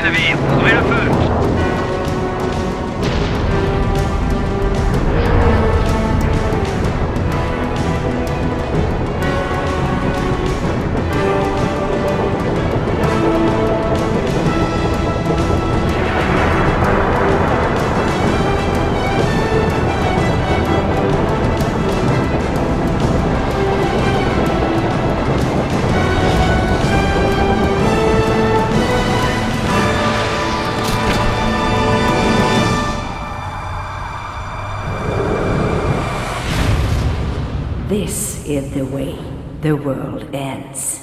navire. Ouvrez le feu. This is the way the world ends.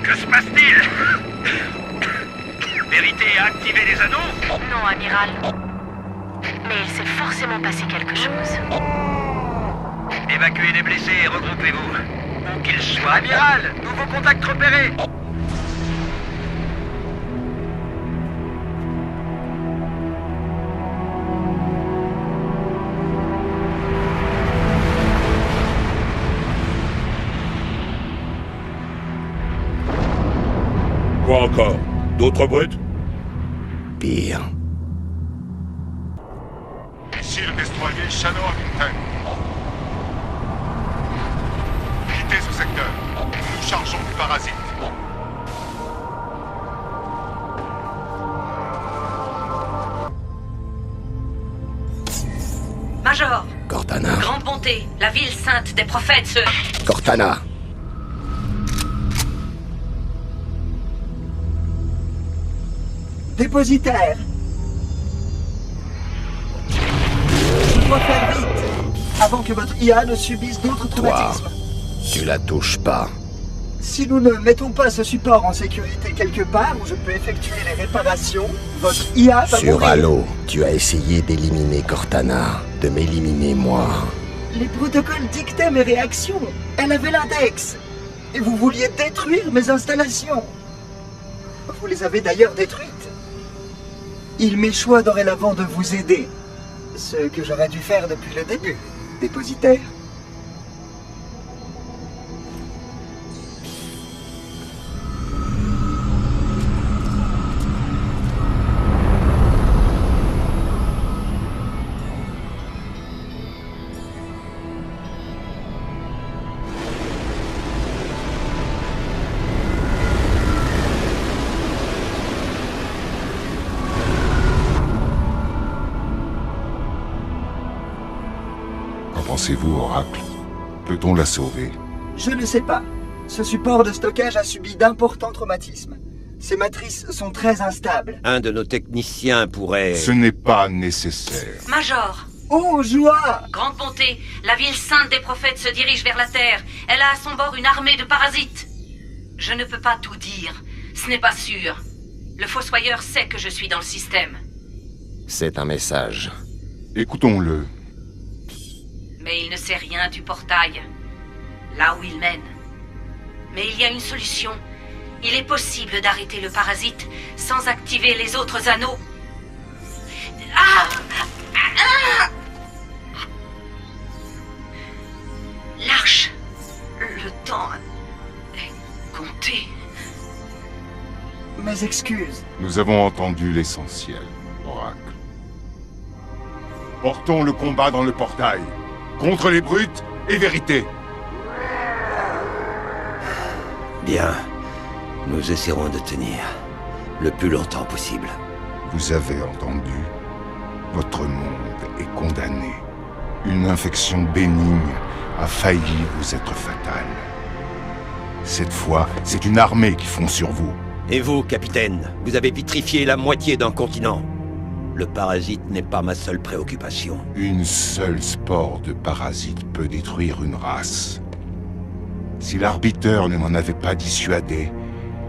Que se passe-t-il? Vérité a activé les anneaux? Non, amiral. Mais il s'est forcément passé quelque chose. Évacuez les blessés et regroupez-vous. Où qu'ils soient. Amiral, nouveau contact repéré. Quoi encore? D'autres brutes? Pire. Ici le destroyer Shadow Hamilton. Quittez ce secteur. Nous nous chargeons du parasite. Major, Cortana. grande bonté, la ville sainte des prophètes se... Cortana. Dépositaire. Je dois faire vite, avant que votre IA ne subisse d'autres Toi, traumatismes. tu la touches pas. Si nous ne mettons pas ce support en sécurité quelque part où je peux effectuer les réparations, votre IA va Sur mourir. Halo, tu as essayé d'éliminer Cortana, de m'éliminer moi. Les protocoles dictaient mes réactions. Elle avait l'index. Et vous vouliez détruire mes installations. Vous les avez d'ailleurs détruites. Il m'échoit dorénavant de vous aider. Ce que j'aurais dû faire depuis le début. Dépositaire. Qu'en pensez-vous, Oracle? Peut-on la sauver? Je ne sais pas. Ce support de stockage a subi d'importants traumatismes. Ces matrices sont très instables. Un de nos techniciens pourrait... Ce n'est pas nécessaire. Major, Oh, joie! grande bonté, la ville sainte des prophètes se dirige vers la Terre. Elle a à son bord une armée de parasites. Je ne peux pas tout dire. Ce n'est pas sûr. Le Fossoyeur sait que je suis dans le système. C'est un message. Écoutons-le. Mais il ne sait rien du portail. Là où il mène. Mais il y a une solution. Il est possible d'arrêter le parasite sans activer les autres anneaux. Ah! Ah! L'arche. Le temps est compté. Mes excuses. Nous avons entendu l'essentiel, Oracle. Portons le combat dans le portail. Contre les brutes et vérité. Bien. Nous essaierons de tenir le plus longtemps possible. Vous avez entendu? Votre monde est condamné. Une infection bénigne a failli vous être fatale. Cette fois, c'est une armée qui fond sur vous. Et vous, capitaine, vous avez vitrifié la moitié d'un continent. Le parasite n'est pas ma seule préoccupation. Une seule spore de parasite peut détruire une race. Si l'arbiteur ne m'en avait pas dissuadé,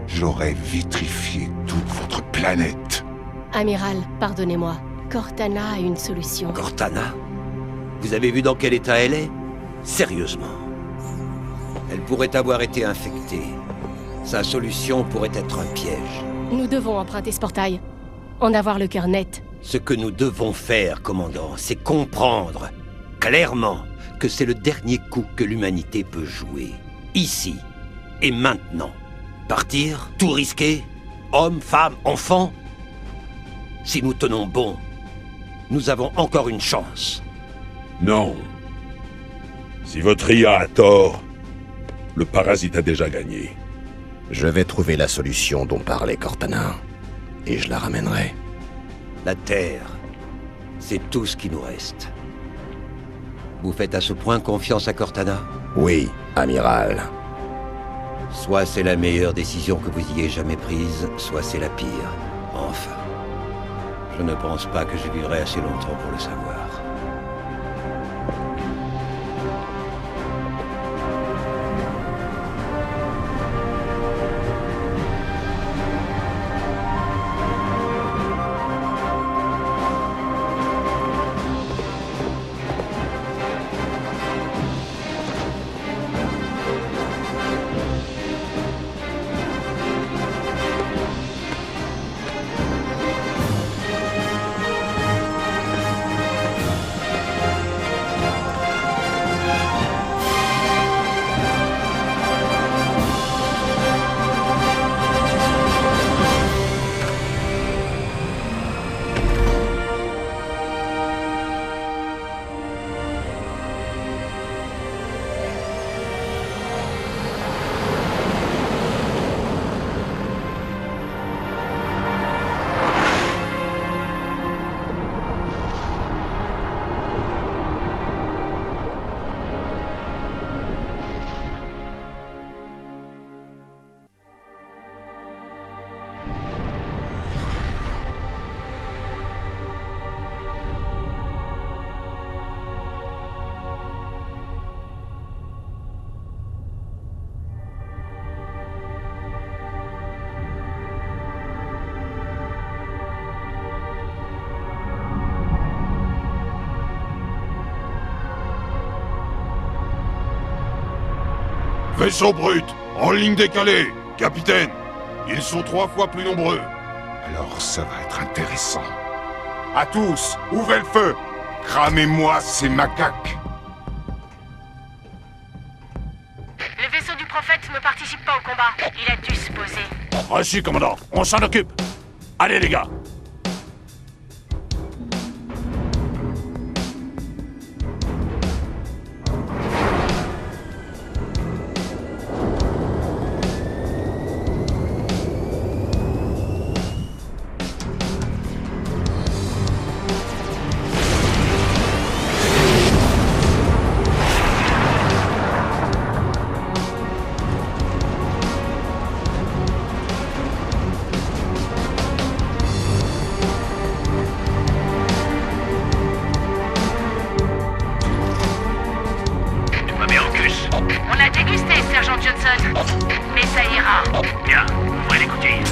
j'aurais vitrifié toute votre planète. Amiral, pardonnez-moi. Cortana a une solution. Cortana? Vous avez vu dans quel état elle est? Sérieusement. Elle pourrait avoir été infectée. Sa solution pourrait être un piège. Nous devons emprunter ce portail. En avoir le cœur net. Ce que nous devons faire, commandant, c'est comprendre clairement que c'est le dernier coup que l'humanité peut jouer. Ici et maintenant. Partir, tout risquer, hommes, femmes, enfants. Si nous tenons bon, nous avons encore une chance. Non. Si votre IA a tort, le parasite a déjà gagné. Je vais trouver la solution dont parlait Cortana. Et je la ramènerai. La Terre, c'est tout ce qui nous reste. Vous faites à ce point confiance à Cortana? Oui, amiral. Soit c'est la meilleure décision que vous ayez jamais prise, soit c'est la pire. Enfin, je ne pense pas que je vivrai assez longtemps pour le savoir. Vaisseau brut, en ligne décalée. Capitaine, ils sont 3 fois plus nombreux. Alors ça va être intéressant. À tous, ouvrez le feu. Cramez-moi ces macaques. Le vaisseau du prophète ne participe pas au combat. Il a dû se poser. Reçu, commandant. On s'en occupe. Allez, les gars. On a dégusté, sergent Johnson. Mais ça ira. Bien, ouvrez les coutilles.